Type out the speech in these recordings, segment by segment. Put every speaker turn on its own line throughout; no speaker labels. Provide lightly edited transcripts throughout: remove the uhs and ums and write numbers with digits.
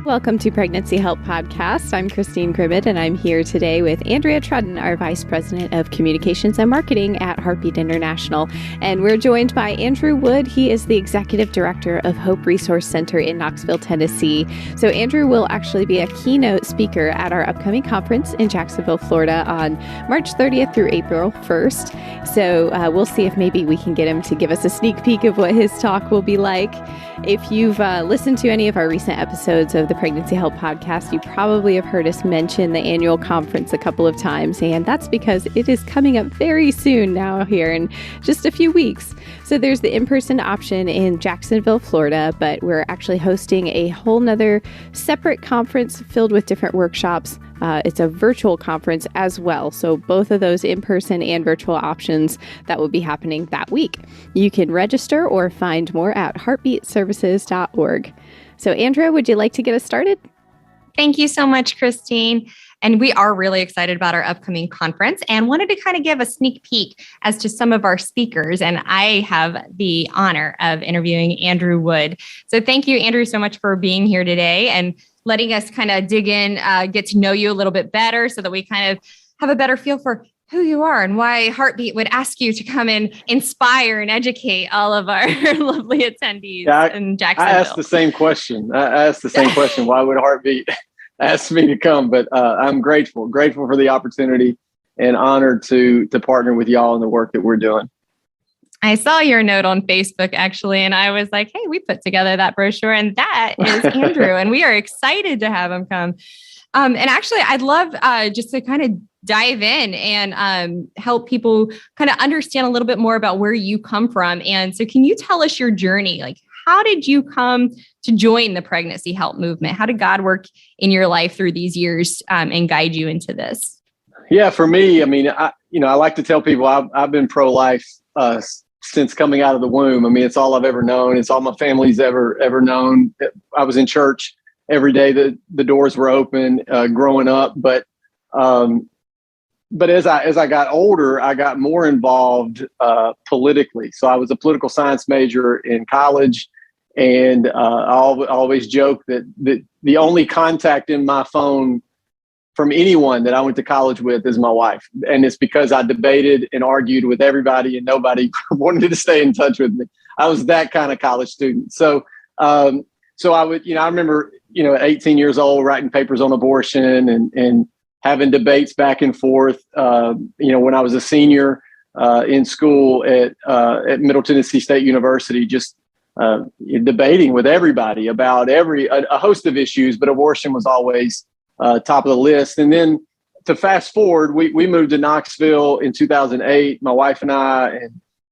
Welcome to Pregnancy Help Podcast. I'm Christine Grimmett, and I'm here today with Andrea Trudden, our Vice President of Communications and Marketing at Heartbeat International. And we're joined by Andrew Wood. He is the Executive Director of Hope Resource Center in Knoxville, Tennessee. So Andrew will actually be a keynote speaker at our upcoming conference in Jacksonville, Florida on March 30th through April 1st. So we'll see if maybe we can get him to give us a sneak peek of what his talk will be like. If you've listened to any of our recent episodes of the Pregnancy Help Podcast, you probably have heard us mention the annual conference a couple of times, and that's because it is coming up very soon now here in just a few weeks. So there's the in-person option in Jacksonville, Florida, but we're actually hosting a whole nother separate conference filled with different workshops. It's a virtual conference as well. So both of those in-person and virtual options that will be happening that week. You can register or find more at heartbeatservices.org. So Andrea, would you like to get us started?
Thank you so much, Christine. And we are really excited about our upcoming conference and wanted to kind of give a sneak peek as to some of our speakers. And I have the honor of interviewing Andrew Wood. So thank you, Andrew, so much for being here today and letting us kind of dig in, get to know you a little bit better so that we kind of have a better feel for who you are and why Heartbeat would ask you to come and inspire and educate all of our lovely attendees in Jacksonville.
I asked the same question. Why would Heartbeat ask me to come? But I'm grateful for the opportunity and honored to partner with y'all in the work that we're doing.
I saw your note on Facebook, actually, and I was like, hey, we put together that brochure, and that is Andrew, and we are excited to have him come. And actually, I'd love just to kind of dive in and help people kind of understand a little bit more about where you come from. And so can you tell us your journey? Like, how did you come to join the pregnancy help movement? How did God work in your life through these years and guide you into this?
Yeah, for me, I mean, I like to tell people I've been pro-life since coming out of the womb. I mean, it's all I've ever known. It's all my family's ever known. I was in church every day. The doors were open growing up, but as I got older, I got more involved politically. So I was a political science major in college, and I always joke that the only contact in my phone from anyone that I went to college with is my wife. And it's because I debated and argued with everybody and nobody wanted to stay in touch with me. I was that kind of college student. So I would, I remember, at 18 years old, writing papers on abortion and having debates back and forth. When I was a senior in school at Middle Tennessee State University, just debating with everybody about a host of issues, but abortion was always top of the list. And then to fast forward, we moved to Knoxville in 2008, my wife and I,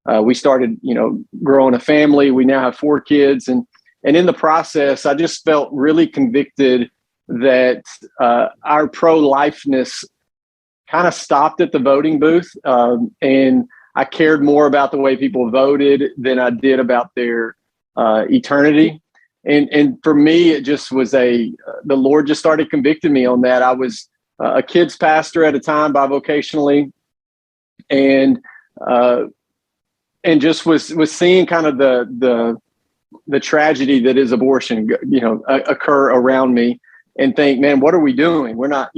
and we started, growing a family. We now have 4 kids. And in the process, I just felt really convicted that our pro-lifeness kind of stopped at the voting booth. And I cared more about the way people voted than I did about their eternity. And for me, it just was the Lord just started convicting me on that. I was a kids pastor at a time bivocationally, and just was seeing kind of the tragedy that is abortion, occur around me, and think, man, what are we doing? We're not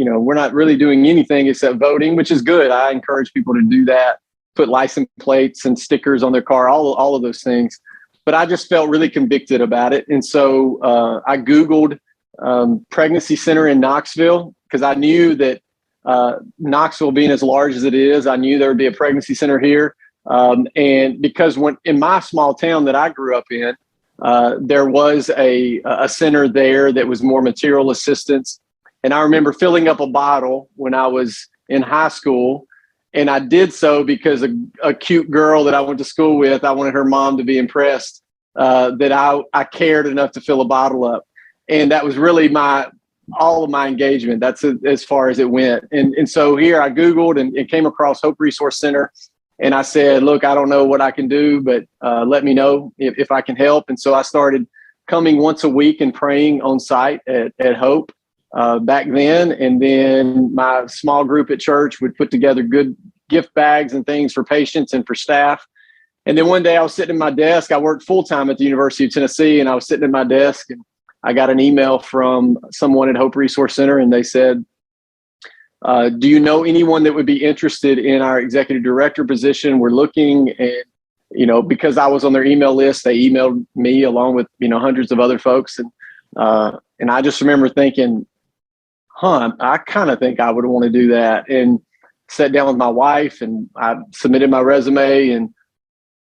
really doing anything except voting, which is good. I encourage people to do that, put license plates and stickers on their car, all of those things. But I just felt really convicted about it. And so I Googled pregnancy center in Knoxville, because I knew that Knoxville being as large as it is, I knew there would be a pregnancy center here. And because in my small town that I grew up in, there was a center there that was more material assistance. And I remember filling up a bottle when I was in high school. And I did so because a cute girl that I went to school with, I wanted her mom to be impressed that I cared enough to fill a bottle up. And that was really all of my engagement. That's as far as it went. And so here I Googled and came across Hope Resource Center. And I said, look, I don't know what I can do, but let me know if I can help. And so I started coming once a week and praying on site at Hope back then. And then my small group at church would put together good gift bags and things for patients and for staff. And then one day I was sitting at my desk. I worked full time at the University of Tennessee, and I was sitting at my desk and I got an email from someone at Hope Resource Center, and they said, do you know anyone that would be interested in our executive director position? We're looking. And, because I was on their email list, they emailed me along with, hundreds of other folks. And I just remember thinking, I kind of think I would want to do that, and sat down with my wife, and I submitted my resume, and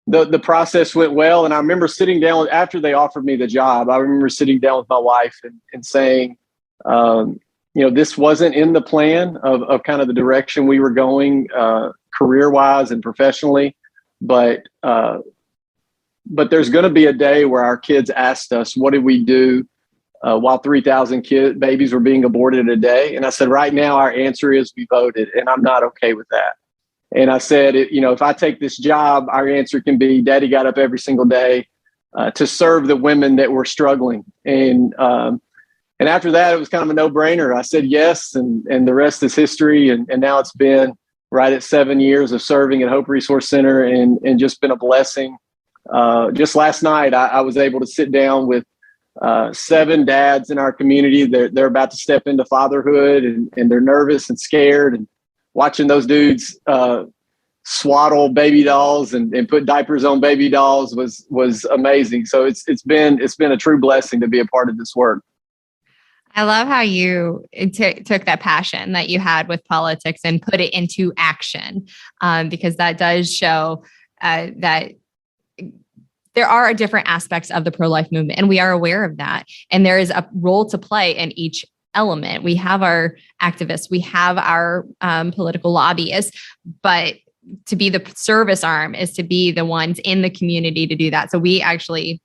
the process went well. And I remember sitting down after they offered me the job. I remember sitting down with my wife and saying, this wasn't in the plan of kind of the direction we were going career-wise and professionally, but there's going to be a day where our kids asked us, what did we do while 3,000 babies were being aborted a day? And I said, right now, our answer is we voted, and I'm not okay with that. And I said, if I take this job, our answer can be, Daddy got up every single day to serve the women that were struggling. And after that, it was kind of a no-brainer. I said yes, and the rest is history. And now it's been right at 7 years of serving at Hope Resource Center, and just been a blessing. Just last night, I was able to sit down with 7 dads in our community. They're about to step into fatherhood, and they're nervous and scared, and watching those dudes swaddle baby dolls and put diapers on baby dolls was amazing. So it's been a true blessing to be a part of this work.
I love how you took that passion that you had with politics and put it into action, because that does show that there are different aspects of the pro-life movement, and we are aware of that. And there is a role to play in each element. We have our activists, we have our political lobbyists, but to be the service arm is to be the ones in the community to do that. So we actually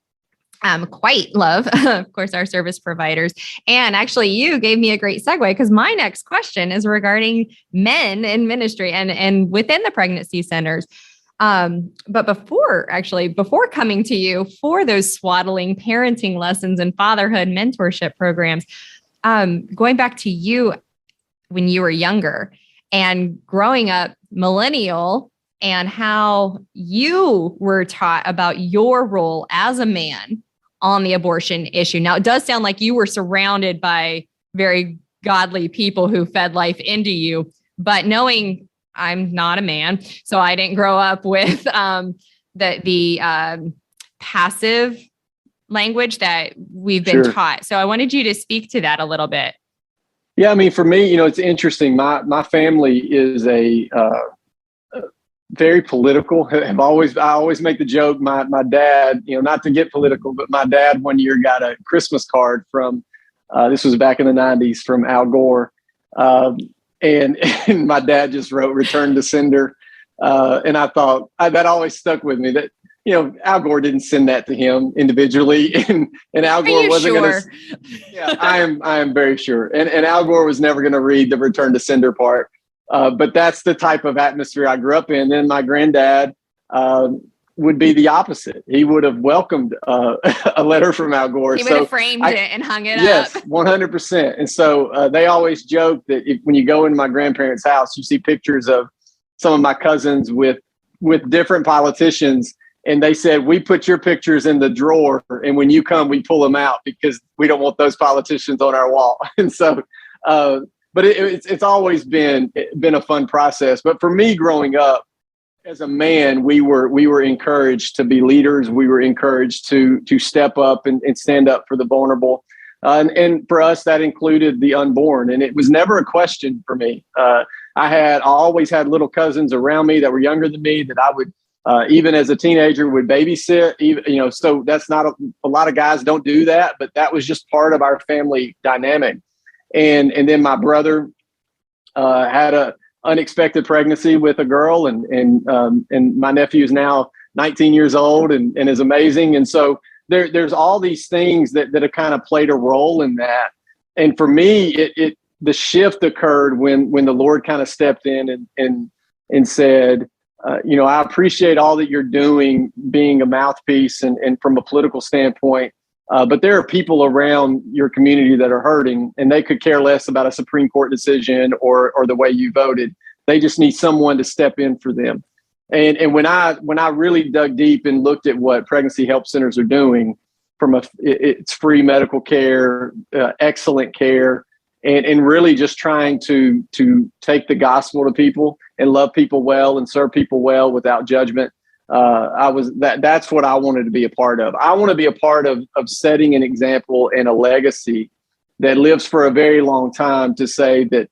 quite love, of course, our service providers. And actually, you gave me a great segue, because my next question is regarding men in ministry and within the pregnancy centers. But before coming to you for those swaddling parenting lessons and fatherhood mentorship programs, going back to you when you were younger and growing up millennial, and how you were taught about your role as a man on the abortion issue. Now, it does sound like you were surrounded by very godly people who fed life into you, but knowing I'm not a man, so I didn't grow up with the passive language that we've been taught. So I wanted you to speak to that a little bit.
Yeah, I mean, for me, it's interesting. My family is very political. I always make the joke. My dad, not to get political, but my dad one year got a Christmas card from, this was back in the 90s, from Al Gore. And my dad just wrote "Return to Sender." And I thought that always stuck with me, that, Al Gore didn't send that to him individually. And Al Gore wasn't going to. Yeah, I am very sure. And Al Gore was never going to read the "Return to Sender" part. But that's the type of atmosphere I grew up in. Then my granddad would be the opposite. He would have welcomed a letter from Al Gore.
He would have framed it and hung it up.
Yes, 100%. And so they always joke that when you go into my grandparents' house, you see pictures of some of my cousins with different politicians. And they said, we put your pictures in the drawer, and when you come, we pull them out because we don't want those politicians on our wall. And so, but it's always been a fun process. But for me, growing up as a man, we were encouraged to be leaders. We were encouraged to step up and stand up for the vulnerable. And for us, that included the unborn. And it was never a question for me. I always had little cousins around me that were younger than me that I would, even as a teenager, would babysit. So that's not a lot of guys don't do that, but that was just part of our family dynamic. And then my brother had a unexpected pregnancy with a girl, and my nephew is now 19 years old and is amazing. And so there's all these things that have kind of played a role in that. And for me, the shift occurred when the Lord kind of stepped in and said, I appreciate all that you're doing, being a mouthpiece and from a political standpoint. But there are people around your community that are hurting, and they could care less about a Supreme Court decision or the way you voted. They just need someone to step in for them. And when I really dug deep and looked at what pregnancy help centers are doing, it's free medical care, excellent care, and really just trying to take the gospel to people and love people well and serve people well without judgment. That's what I wanted to be a part of. I want to be a part of setting an example and a legacy that lives for a very long time, to say that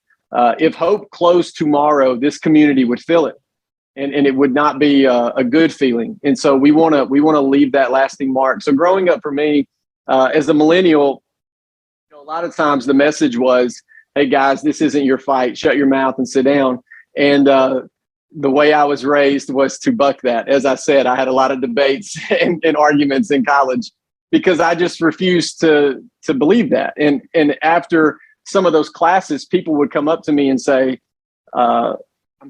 if hope closed tomorrow, this community would feel it, and it would not be a good feeling. And so we want to leave that lasting mark. So growing up for me as a millennial, a lot of times the message was, "Hey guys, this isn't your fight. Shut your mouth and sit down." And the way I was raised was to buck that. As I said, I had a lot of debates and arguments in college because I just refused to believe that. And after some of those classes, people would come up to me and say, "I'm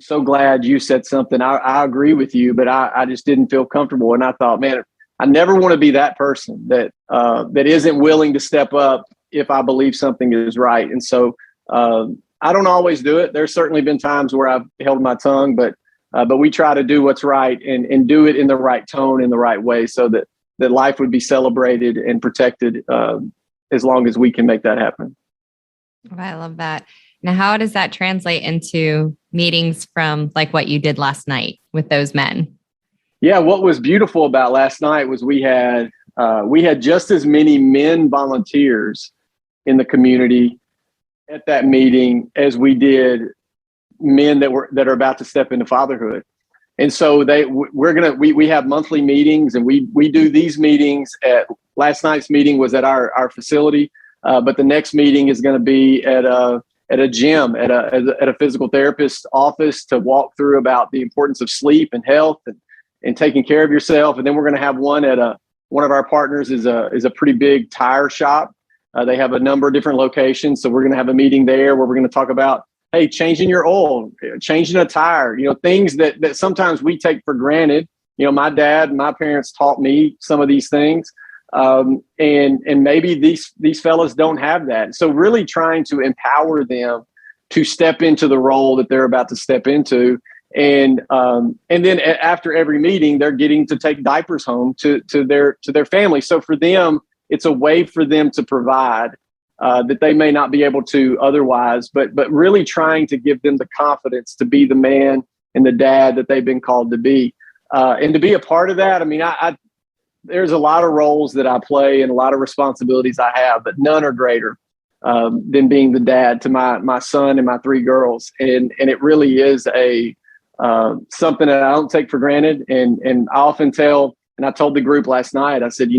so glad you said something. I agree with you, but I just didn't feel comfortable." And I thought, man, I never want to be that person that isn't willing to step up if I believe something is right. And so I don't always do it. There's certainly been times where I've held my tongue, but we try to do what's right and do it in the right tone, in the right way, so that life would be celebrated and protected as long as we can make that happen.
I love that. Now, how does that translate into meetings from like what you did last night with those men?
Yeah, what was beautiful about last night was we had just as many men volunteers in the community at that meeting as we did men that are about to step into fatherhood. And so we have monthly meetings, and we do these meetings last night's meeting was at our facility, but the next meeting is going to be at a gym, at a physical therapist's office, to walk through about the importance of sleep and health and taking care of yourself. And then we're going to have one at one of our partners is a pretty big tire shop. They have a number of different locations. So we're going to have a meeting there where we're going to talk about, hey, changing your oil, changing a tire, things that sometimes we take for granted. My dad and my parents taught me some of these things. And maybe these fellas don't have that. So really trying to empower them to step into the role that they're about to step into. And then after every meeting, they're getting to take diapers home to their family. So for them, it's a way for them to provide that they may not be able to otherwise, but really trying to give them the confidence to be the man and the dad that they've been called to be. And to be a part of that, I mean, there's a lot of roles that I play and a lot of responsibilities I have, but none are greater than being the dad to my son and my 3 girls. And it really is something that I don't take for granted. And I often tell, and I told the group last night, I said,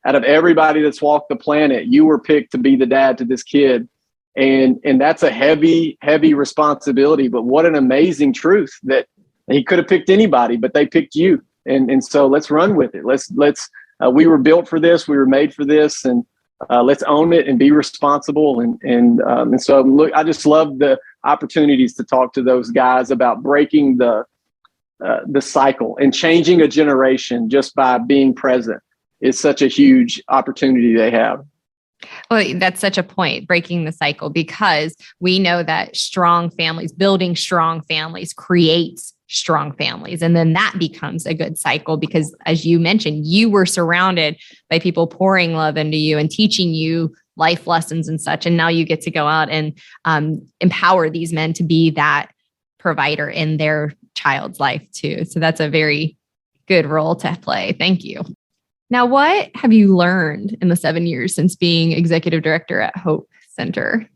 out of everybody that's walked the planet, you were picked to be the dad to this kid. And that's a heavy, heavy responsibility, but what an amazing truth that he could have picked anybody, but they picked you. And so let's run with it. We were built for this. We were made for this, and let's own it and be responsible. And so look, I just love the opportunities to talk to those guys about breaking the cycle and changing a generation just by being present. Is such a huge opportunity they have.
Well, that's such a point, breaking the cycle, because we know that strong families, building strong families creates strong families. And then that becomes a good cycle because, as you mentioned, you were surrounded by people pouring love into you and teaching you life lessons and such. And now you get to go out and empower these men to be that provider in their child's life too. So that's a very good role to play. Thank you. Now, what have you learned in the 7 years since being executive director at Hope Center?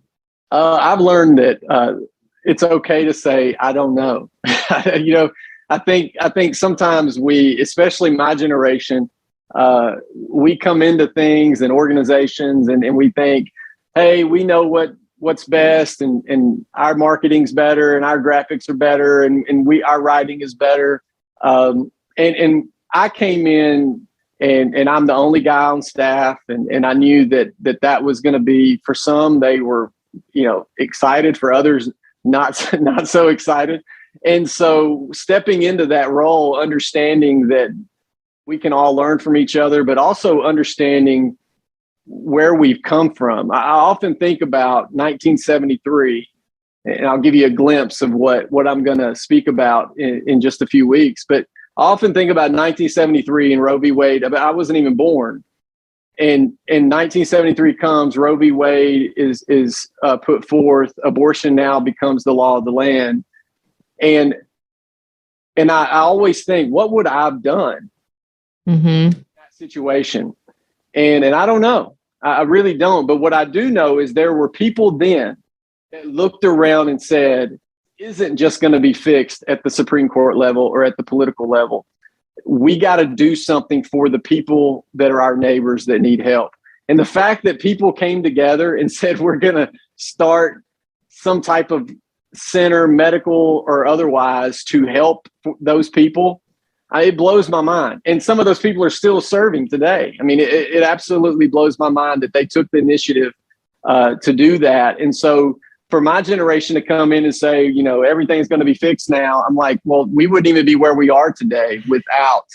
I've learned that it's okay to say, I don't know. I think sometimes we, especially my generation, we come into things and organizations and we think, hey, we know what's best and our marketing's better and our graphics are better and our writing is better. And I came in and I'm the only guy on staff. And I knew that was going to be, for some, they were, excited, for others, not so excited. And so stepping into that role, understanding that we can all learn from each other, but also understanding where we've come from. I often think about 1973, and I'll give you a glimpse of what I'm going to speak about in just a few weeks. But I often think about 1973 and Roe v. Wade. I wasn't even born. in 1973 comes, Roe v. Wade is put forth. Abortion now becomes the law of the land. And I always think, what would I have done in that situation? And I don't know. I really don't. But what I do know is there were people then that looked around and said, isn't just going to be fixed at the Supreme Court level or at the political level. We got to do something for the people that are our neighbors that need help. And the fact that people came together and said, we're going to start some type of center, medical or otherwise, to help those people, it blows my mind. And some of those people are still serving today. I mean, it absolutely blows my mind that they took the initiative to do that. And so for my generation to come in and say, everything's going to be fixed now, I'm like, well, we wouldn't even be where we are today without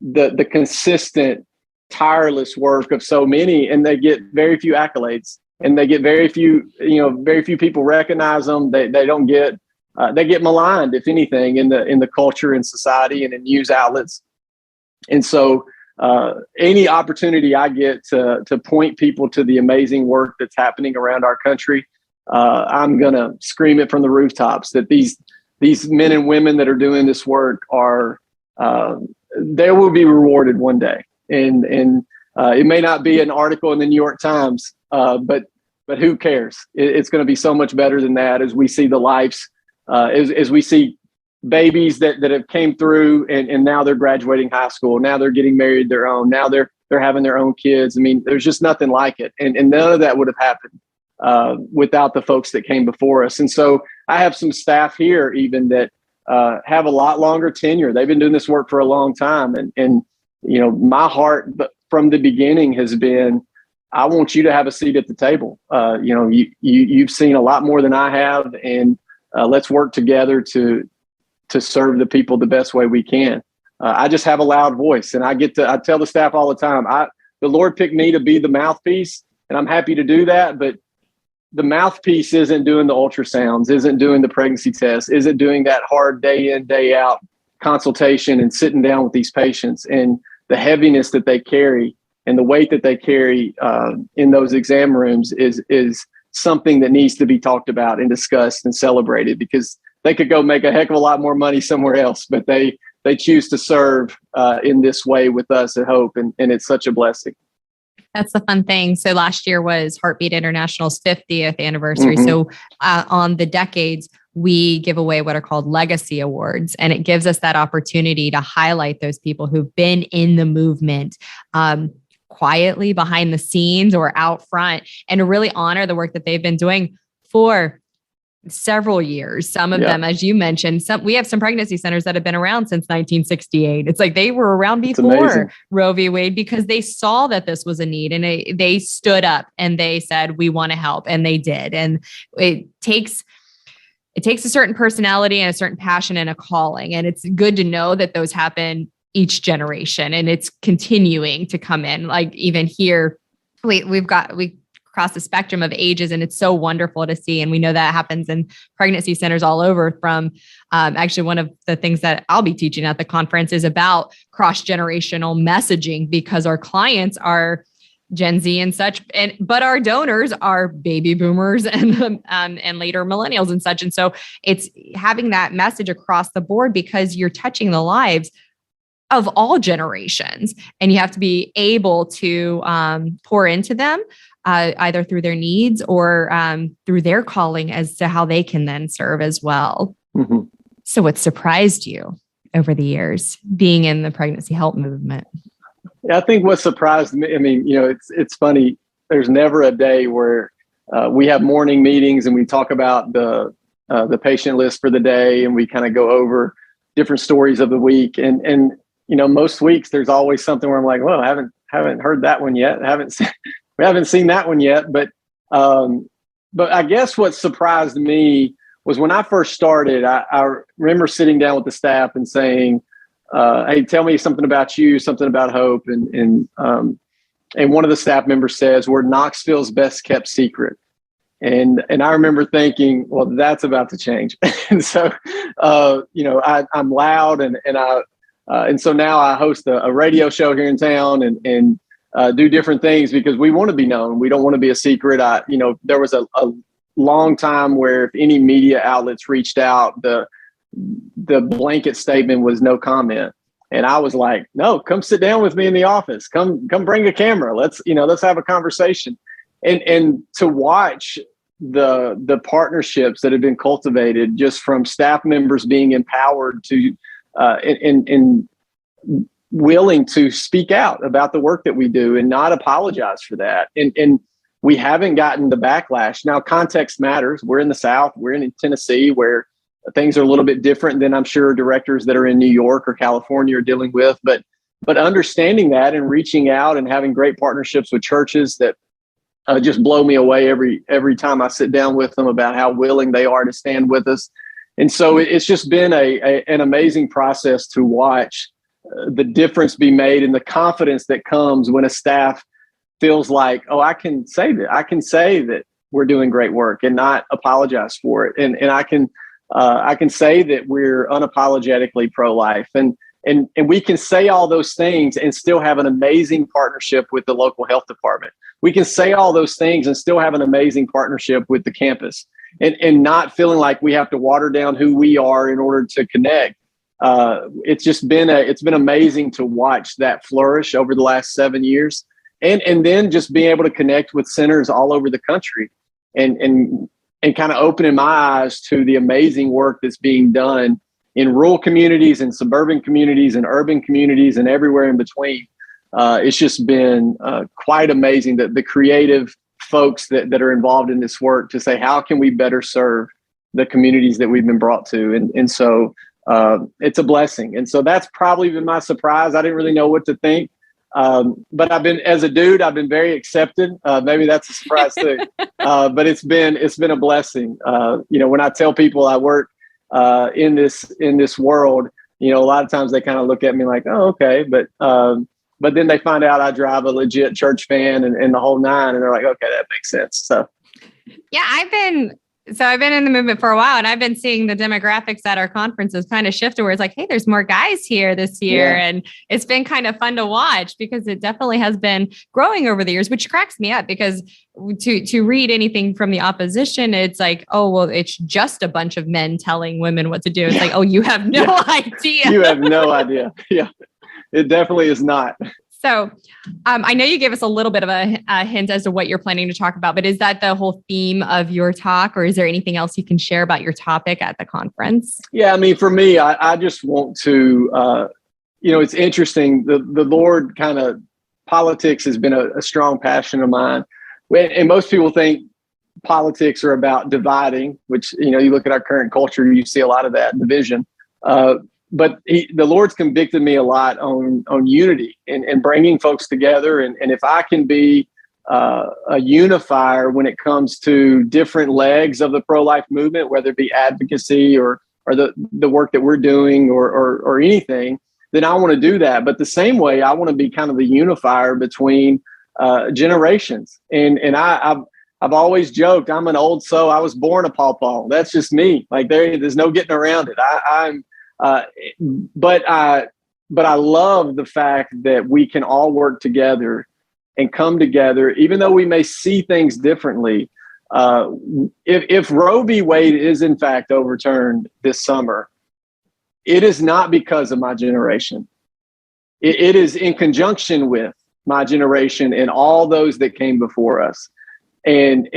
the consistent, tireless work of so many. And they get very few accolades, and they get very few people recognize them. They don't get, they get maligned, if anything, in the culture and society and in news outlets. And so any opportunity I get to point people to the amazing work that's happening around our country, I'm going to scream it from the rooftops that these men and women that are doing this work are, they will be rewarded one day. And it may not be an article in the New York Times, but who cares? It's going to be so much better than that as we see the lives, as we see babies that have came through and now they're graduating high school. Now they're getting married their own. Now they're having their own kids. I mean, there's just nothing like it. And none of that would have happened without the folks that came before us. And so I have some staff here even that have a lot longer tenure. They've been doing this work for a long time. And my heart from the beginning has been, I want you to have a seat at the table. You've seen a lot more than I have, and let's work together to serve the people the best way we can. I just have a loud voice, and I tell the staff all the time, the Lord picked me to be the mouthpiece, and I'm happy to do that. But the mouthpiece isn't doing the ultrasounds, isn't doing the pregnancy tests, isn't doing that hard day in, day out consultation and sitting down with these patients, and the heaviness that they carry and the weight that they carry in those exam rooms is something that needs to be talked about and discussed and celebrated, because they could go make a heck of a lot more money somewhere else, but they choose to serve in this way with us at Hope. And it's such a blessing.
That's the fun thing. So last year was Heartbeat International's 50th anniversary. Mm-hmm. So on the decades, we give away what are called legacy awards. And it gives us that opportunity to highlight those people who've been in the movement quietly behind the scenes or out front, and to really honor the work that they've been doing for several years. Some of them, as you mentioned, we have some pregnancy centers that have been around since 1968. It's like they were around before Roe v. Wade, because they saw that this was a need, and they stood up and they said, we want to help. And they did. And it takes a certain personality and a certain passion and a calling. And it's good to know that those happen each generation, and it's continuing to come in. Like even here, we cross the spectrum of ages, and it's so wonderful to see. And we know that happens in pregnancy centers all over. From actually, one of the things that I'll be teaching at the conference is about cross-generational messaging, because our clients are Gen Z and such, but our donors are baby boomers and later millennials and such. And so it's having that message across the board, because you're touching the lives of all generations, and you have to be able to pour into them either through their needs or through their calling as to how they can then serve as well. Mm-hmm. So what surprised you over the years being in the pregnancy help movement?
I think what surprised me, I mean, it's funny. There's never a day where we have morning meetings and we talk about the patient list for the day, and we kind of go over different stories of the week. And most weeks there's always something where I'm like, well, I haven't heard that one yet. We haven't seen that one yet. But I guess what surprised me was when I first started, I remember sitting down with the staff and saying, hey, tell me something about you, something about Hope. And one of the staff members says, we're Knoxville's best kept secret. And I remember thinking, well, that's about to change. And so, I'm loud and so now I host a radio show here in town, and do different things because we want to be known. We don't want to be a secret. There was a long time where if any media outlets reached out, the blanket statement was no comment. And I was like, no, come sit down with me in the office. Come bring a camera. Let's have a conversation. And to watch the partnerships that have been cultivated just from staff members being empowered to and willing to speak out about the work that we do and not apologize for that. And we haven't gotten the backlash. Now, context matters. We're in the South. We're in Tennessee, where things are a little bit different than I'm sure directors that are in New York or California are dealing with. But understanding that and reaching out and having great partnerships with churches that just blow me away every time I sit down with them about how willing they are to stand with us. And so it's just been an amazing process to watch the difference be made and the confidence that comes when a staff feels like, oh, I can say that we're doing great work and not apologize for it. And I can say that we're unapologetically pro-life. And we can say all those things and still have an amazing partnership with the local health department. We can say all those things and still have an amazing partnership with the campus and not feeling like we have to water down who we are in order to connect. It's been amazing to watch that flourish over the last 7 years. And then just being able to connect with centers all over the country and kind of opening my eyes to the amazing work that's being done in rural communities and suburban communities and urban communities and everywhere in between. It's just been quite amazing that the creative folks that are involved in this work to say, how can we better serve the communities that we've been brought to? And so it's a blessing. And so that's probably been my surprise. I didn't really know what to think. But as a dude, I've been very accepted. Maybe that's a surprise too. But it's been a blessing. When I tell people I work in this world, a lot of times they kind of look at me like, oh, okay. But then they find out I drive a legit church van and the whole nine, and they're like, okay, that makes sense. So,
yeah, I've been in the movement for a while, and I've been seeing the demographics at our conferences kind of shift to where it's like, hey, there's more guys here this year. Yeah. And it's been kind of fun to watch because it definitely has been growing over the years, which cracks me up because to read anything from the opposition, it's like, oh, well, it's just a bunch of men telling women what to do. It's like, oh, you have no idea.
You have no idea. Yeah, it definitely is not.
So I know you gave us a little bit of a hint as to what you're planning to talk about, but is that the whole theme of your talk, or is there anything else you can share about your topic at the conference?
Yeah, I mean, for me, I just want to, it's interesting. The Lord kind of, politics has been a strong passion of mine. And most people think politics are about dividing, which, you look at our current culture, you see a lot of that division. But the Lord's convicted me a lot on unity and bringing folks together. And if I can be a unifier when it comes to different legs of the pro-life movement, whether it be advocacy or the work that we're doing or anything, then I want to do that. But the same way, I want to be kind of the unifier between generations. And I've always joked, I'm an old soul. I was born a pawpaw. That's just me. Like there's no getting around it. But I love the fact that we can all work together and come together, even though we may see things differently. If Roe v. Wade is in fact overturned this summer, it is not because of my generation. It is in conjunction with my generation and all those that came before us, and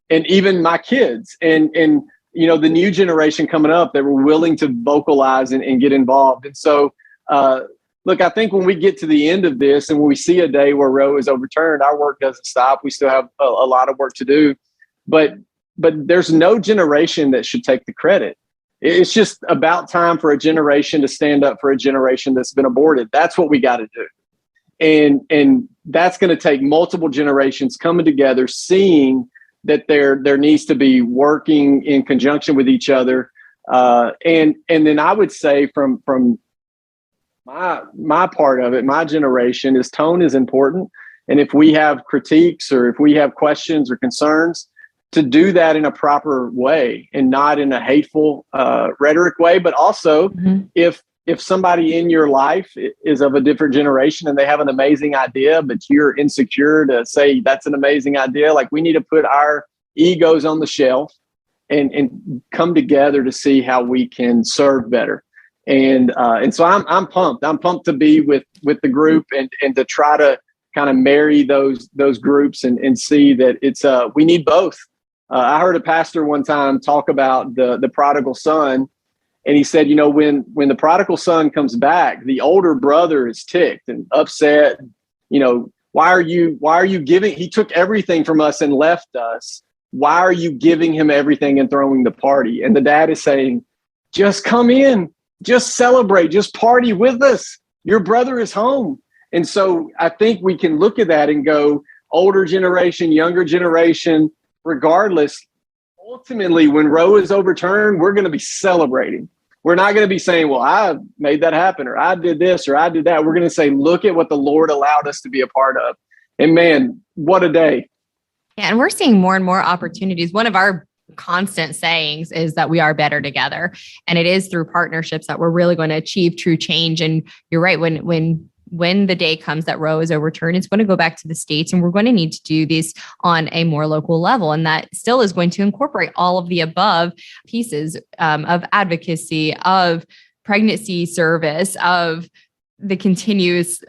even my kids and the new generation coming up that were willing to vocalize and get involved. And so, look, I think when we get to the end of this and when we see a day where Roe is overturned, our work doesn't stop. We still have a lot of work to do, but there's no generation that should take the credit. It's just about time for a generation to stand up for a generation that's been aborted. That's what we got to do. And that's going to take multiple generations coming together, seeing that there needs to be working in conjunction with each other. And then I would say from my part of it, my generation, is tone is important. And if we have critiques or if we have questions or concerns, to do that in a proper way and not in a hateful rhetoric way. But also, if if somebody in your life is of a different generation and they have an amazing idea, but you're insecure to say that's an amazing idea, like we need to put our egos on the shelf and come together to see how we can serve better. And so I'm pumped. I'm pumped to be with the group and to try to kind of marry those groups and see that it's we need both. I heard a pastor one time talk about the prodigal son, and he said, when the prodigal son comes back, the older brother is ticked and upset. Why are you giving? He took everything from us and left us. Why are you giving him everything and throwing the party? And the dad is saying, just come in, just celebrate, just party with us. Your brother is home. And so I think we can look at that and go, older generation, younger generation, regardless, ultimately, when Roe is overturned, we're going to be celebrating. We're not going to be saying, well, I made that happen, or I did this, or I did that. We're going to say, look at what the Lord allowed us to be a part of. And man, what a day.
Yeah, and we're seeing more and more opportunities. One of our constant sayings is that we are better together. And it is through partnerships that we're really going to achieve true change. And you're right, when the day comes that Roe is overturned, it's going to go back to the states, and we're going to need to do this on a more local level. And that still is going to incorporate all of the above pieces of advocacy, of pregnancy service, of the continuous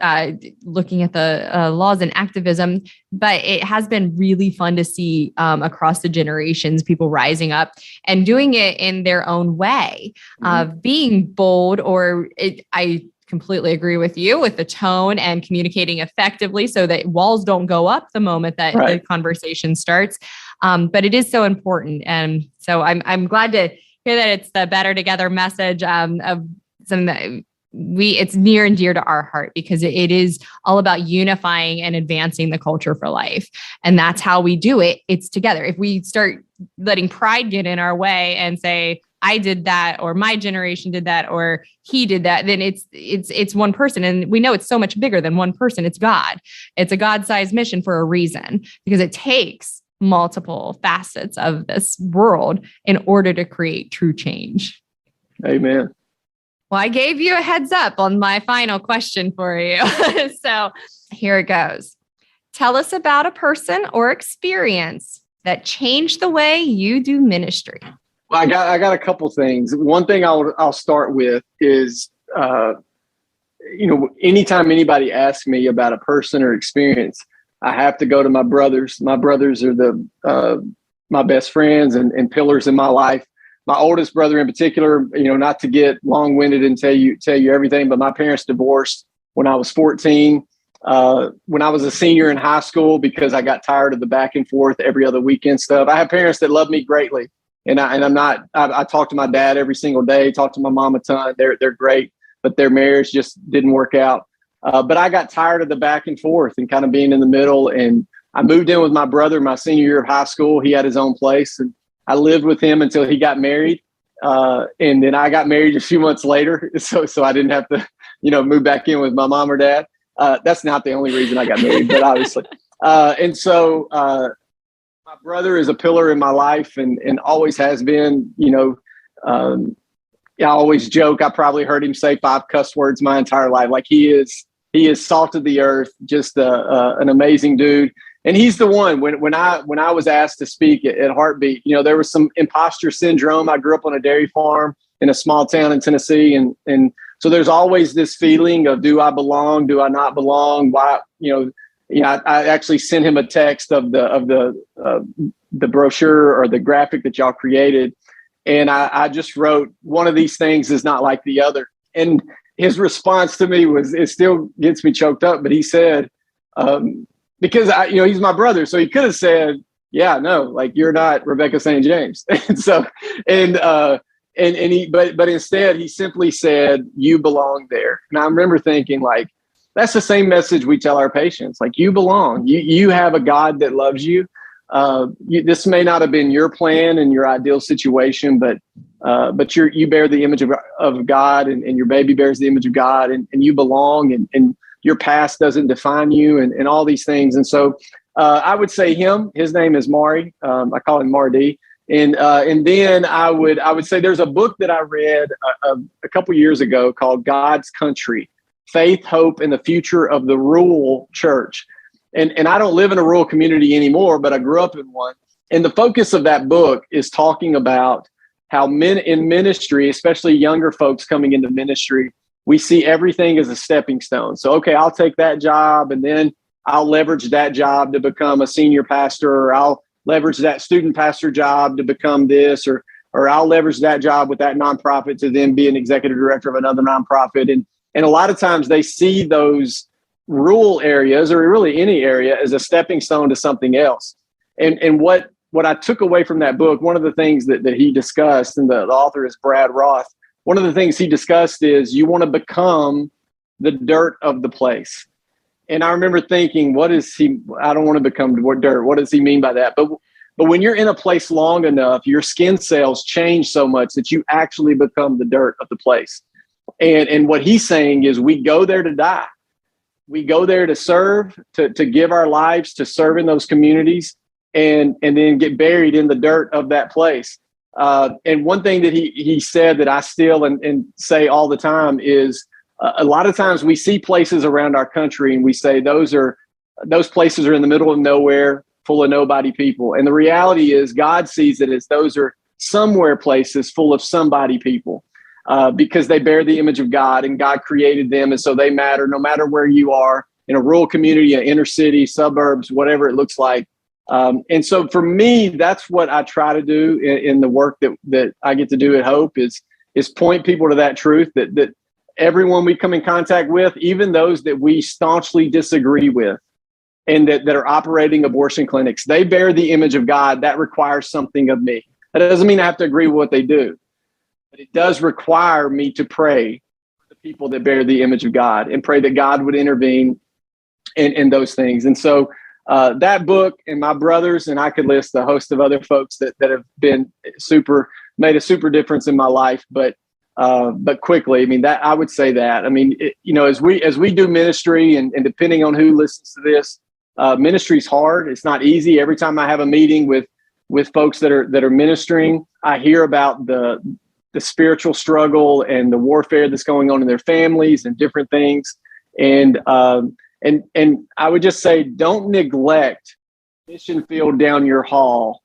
looking at the laws and activism. But it has been really fun to see across the generations, people rising up and doing it in their own way, being bold, I completely agree with you with the tone and communicating effectively so that walls don't go up the moment that the conversation starts. But it is so important. And so I'm glad to hear that it's the Better Together message of something that it's near and dear to our heart, because it is all about unifying and advancing the culture for life. And that's how we do it. It's together. If we start letting pride get in our way and say, I did that, or my generation did that, or he did that, then it's one person. And we know it's so much bigger than one person. It's God. It's a God-sized mission for a reason, because it takes multiple facets of this world in order to create true change.
Amen.
Well, I gave you a heads up on my final question for you. So here it goes. Tell us about a person or experience that changed the way you do ministry.
Well, I got a couple things. One thing I'll start with is, anytime anybody asks me about a person or experience, I have to go to my brothers. My brothers are my best friends and pillars in my life. My oldest brother in particular, not to get long-winded and tell you everything, but my parents divorced when I was 14. When I was a senior in high school, because I got tired of the back and forth every other weekend stuff. I have parents that love me greatly. And I talk to my dad every single day, talk to my mom a ton. They're great, but their marriage just didn't work out. But I got tired of the back and forth and kind of being in the middle. And I moved in with my brother my senior year of high school. He had his own place, and I lived with him until he got married. And then I got married a few months later. So I didn't have to, move back in with my mom or dad. That's not the only reason I got married, but obviously. And so my brother is a pillar in my life and always has been. I always joke, I probably heard him say 5 cuss words my entire life. Like he is salt of the earth, just an amazing dude. And he's the one, when I was asked to speak at Heartbeat, there was some imposter syndrome. I grew up on a dairy farm in a small town in Tennessee. And so there's always this feeling of, do I belong? Do I not belong? Why, I actually sent him a text of the brochure or the graphic that y'all created. And I just wrote, one of these things is not like the other. And his response to me was, it still gets me choked up, but he said, because he's my brother. So he could have said, yeah, no, like you're not Rebecca St. James. And so, but instead he simply said, you belong there. And I remember thinking, like, that's the same message we tell our patients. Like, you belong, you have a God that loves you. This may not have been your plan and your ideal situation, but you bear the image of God, and your baby bears the image of God, and you belong, and your past doesn't define you, and all these things. And so I would say his name is Mari. I call him Mardi. And then I would say there's a book that I read a couple years ago called God's Country: Faith, Hope, and the Future of the Rural Church. And I don't live in a rural community anymore, but I grew up in one. And the focus of that book is talking about how men in ministry, especially younger folks coming into ministry, we see everything as a stepping stone. So, okay, I'll take that job and then I'll leverage that job to become a senior pastor, or I'll leverage that student pastor job to become this, or I'll leverage that job with that nonprofit to then be an executive director of another nonprofit. And a lot of times they see those rural areas, or really any area, as a stepping stone to something else. And what I took away from that book, one of the things that he discussed, and the author is Brad Roth, one of the things he discussed is you want to become the dirt of the place. And I remember thinking, I don't want to become dirt. What does he mean by that? But when you're in a place long enough, your skin cells change so much that you actually become the dirt of the place. And what he's saying is we go there to die. We go there to serve, to give our lives, to serve in those communities, and then get buried in the dirt of that place. And one thing that he said that I steal and say all the time is, a lot of times we see places around our country and we say those places are in the middle of nowhere, full of nobody people. And the reality is God sees it as those are somewhere places full of somebody people, because they bear the image of God and God created them. And so they matter no matter where you are, in a rural community, an inner city, suburbs, whatever it looks like. And so for me, that's what I try to do in the work that I get to do at Hope is point people to that truth that everyone we come in contact with, even those that we staunchly disagree with and that are operating abortion clinics, they bear the image of God. That requires something of me. That doesn't mean I have to agree with what they do, but it does require me to pray for the people that bear the image of God and pray that God would intervene in those things. And so that book and my brothers, and I could list a host of other folks that have been made a super difference in my life, but quickly, I mean, that I would say that, I mean, as we do ministry and depending on who listens to this, ministry is hard. It's not easy. Every time I have a meeting with folks that are ministering, I hear about the spiritual struggle and the warfare that's going on in their families and different things. And I would just say, don't neglect mission field down your hall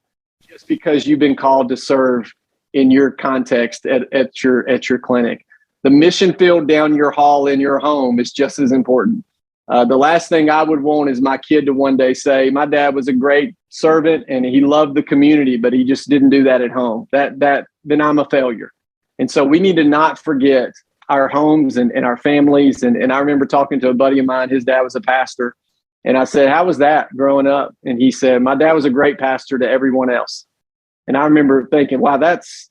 just because you've been called to serve in your context at your clinic. The mission field down your hall in your home is just as important. The last thing I would want is my kid to one day say, my dad was a great servant and he loved the community, but he just didn't do that at home. Then I'm a failure. And so we need to not forget our homes and our families. And I remember talking to a buddy of mine, his dad was a pastor. And I said, how was that growing up? And he said, my dad was a great pastor to everyone else. And I remember thinking, wow, that's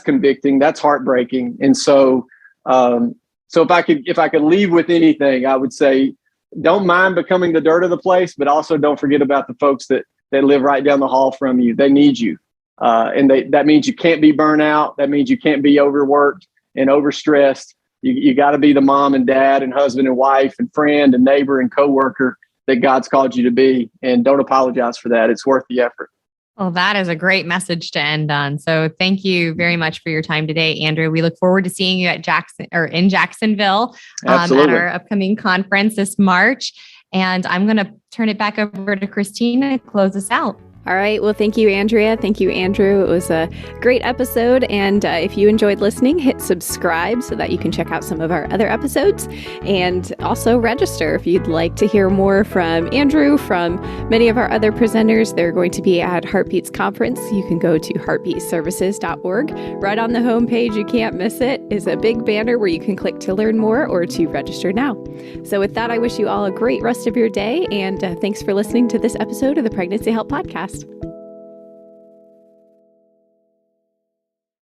convicting. That's heartbreaking. And so if I could leave with anything, I would say, don't mind becoming the dirt of the place, but also don't forget about the folks that live right down the hall from you. They need you. And that means you can't be burnt out. That means you can't be overworked and overstressed. You got to be the mom and dad and husband and wife and friend and neighbor and coworker that God's called you to be. And don't apologize for that. It's worth the effort.
Well, that is a great message to end on. So thank you very much for your time today, Andrew. We look forward to seeing you in Jacksonville at our upcoming conference this March. And I'm going to turn it back over to Christina to close us out.
All right. Well, thank you, Andrea. Thank you, Andrew. It was a great episode. And if you enjoyed listening, hit subscribe so that you can check out some of our other episodes, and also register if you'd like to hear more from Andrew, from many of our other presenters. They're going to be at Heartbeat's conference. You can go to heartbeatservices.org. Right on the homepage, you can't miss it, is a big banner where you can click to learn more or to register now. So with that, I wish you all a great rest of your day. And thanks for listening to this episode of the Pregnancy Help Podcast.